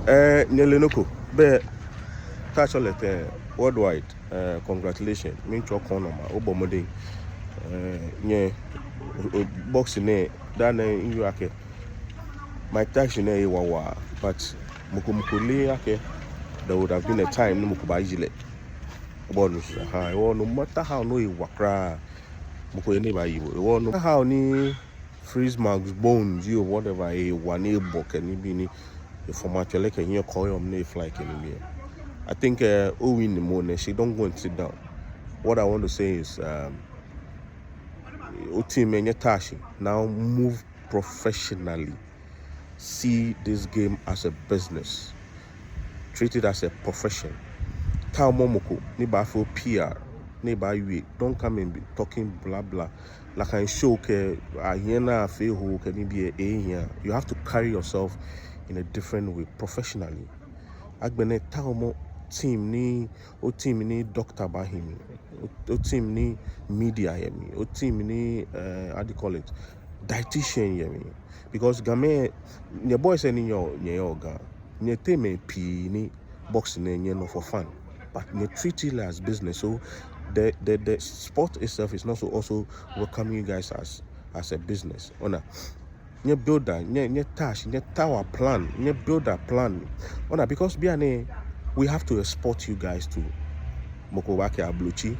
Nyelenoko, be touch all it worldwide. Congratulations. Mean to corner ma obomode. Nye boxing that in you ake. My tax in wawa, but mukumukuli ake. There would have been a time no mukubaijile. Bonus, no matter how no you wakra mukoyene ba you. No matter how ni freeze marks bones you whatever a one book and be the format you like and you call your name like anywhere. I think oh in the morning she don't go and sit down. What I want to say is team and Tashi now move professionally. See this game as a business. Treat it as a profession. Tell Momoko, niba for PR, niba you don't come and be talking blah blah. Like I show ke ahena fe ho can be a here. You have to carry yourself in a different way professionally. Agbene tell mo team ni doctor bahimi. O team ni media yemi. O team ni how do you call it? Dietitian yemi. Because game your boys in your yoga. Nye teme pi ni boxing no for fun. But they treat it as business. So the sport itself is not so also welcoming you guys as a business. Ona nye build that, nye tash, nye tower plan, nye build that plan. Ona because we have to export you guys to Mokowake Abluchi.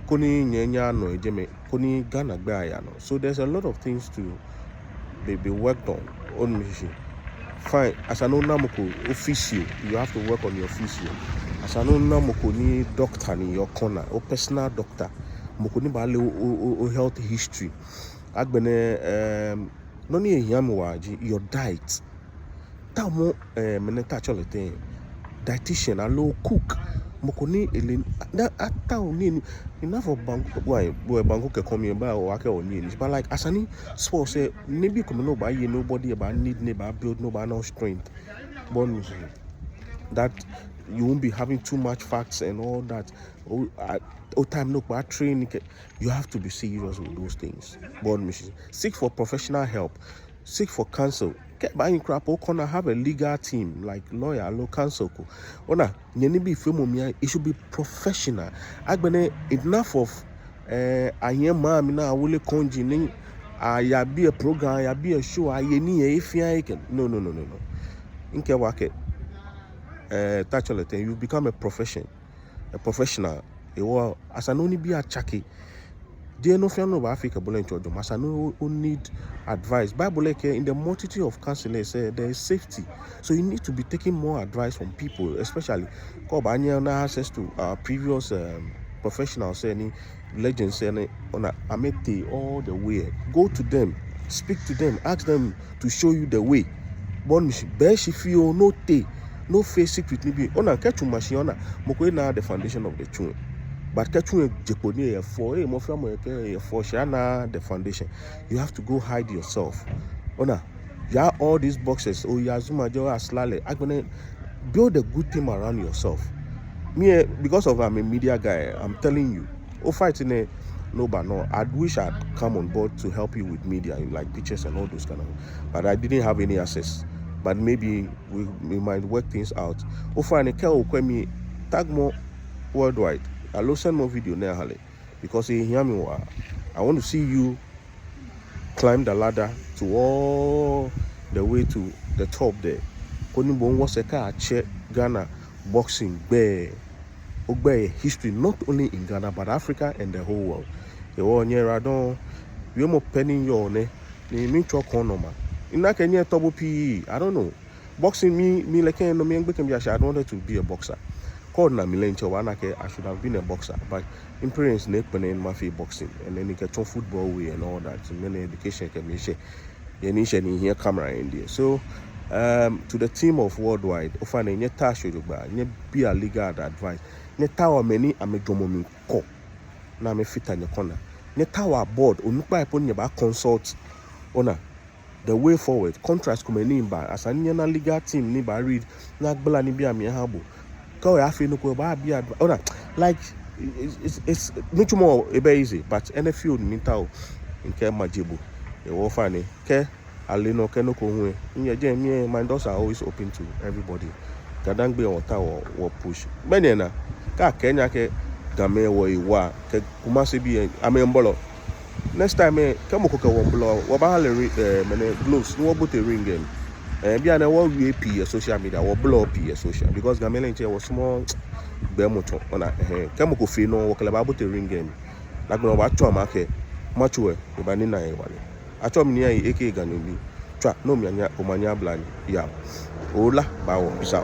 Koni nyenya no ejeme, koni Ghana gba no. So there's a lot of things to be worked on mission. Fine, as an namoko official, you have to work on your official. As an namoko ni doctor in your corner, or personal doctor, moko ni bale o health history. Agbene no ni yamuwaji your diet. Tamo mene touch all the thing. Dietitian, a low cook. Moko ni elin na atao ni enough of bango ke come here ba wake on ni. But like as any sport say maybe come no buy nobody about need neighbor build no by no strength. But that you won't be having too much facts and all that. Oh time no by training. You have to be serious with those things. But seek for professional help. Seek for counsel. Get buying crap or corner have a legal team like lawyer, law counsel. Ona nyenibi filmomia it should be professional. Agbene enough of ayema mina wole konji ni ya be a program, ya be a show, ayeni ifia no. Inke wake touch all the thing. You become a professional. As an only be a chaki. They no fear no Africa bullet your as I know who need advice. Bible like in the multitude of counselors say there is safety. So you need to be taking more advice from people, especially because access to previous professionals any legends any on amete all the way. Go to them, speak to them, ask them to show you the way. Bon beshi feel no te, no face secret be on catch machine on moko the foundation of the tune. But catching a Japoni for a more for Shana the foundation, you have to go hide yourself. Ona, yeah, all these boxes. Oh, yeah, Zuma Joa Slale. I'm gonna build a good team around yourself. Me, because of I'm a media guy, I'm telling you, fighting a no, but no. I wish I'd come on board to help you with media, like pictures and all those kind of. But I didn't have any access. But maybe we might work things out. Offer me tag more worldwide. I'll send more video now, because I want to see you climb the ladder to all the way to the top there. Konibon was a car check Ghana boxing bear history not only in Ghana but Africa and the whole world. The one year I don't you more penning your ne mean to corner man. In that Kenya double PE, I don't know. Boxing me like no me I wanted to be a boxer. Called na milencho wanake I should have been a boxer, but experience never in my boxing and then you get on football way and all that. And then education can be share. You here camera in there. So to the team of worldwide, ofane nye tash yoruba, nye be a legal advice. Nye tawa many ame jomomi ko na me fit in the corner. Nye tawa board onukba epon nye ba consult ona the way forward. Contrast come ni ba as a na legal team ni ba read na gbala ni bi ame habo. Like it's much more easy, but any field mental in care majibu. You will find it. alino kenoko hue. Me, my doors are always open to everybody. Kadang be ota or push. Benena ka Kenya ke game wo iwa ke Kumasi bi amembolo. Next time come ko womblo wo ba hale mene gloves no bo te ring game. Bia na wo we p social media wo blow p social because game lenche was small be moto ona come ko fe no wo kala ba bo te ring game. Like no ba twa ma ke machuwe e ba ni na e wale. Acho mi ni ai eke ganu bi. Twa no mi anya o manya blani. Ya. Ola ba wo bisa.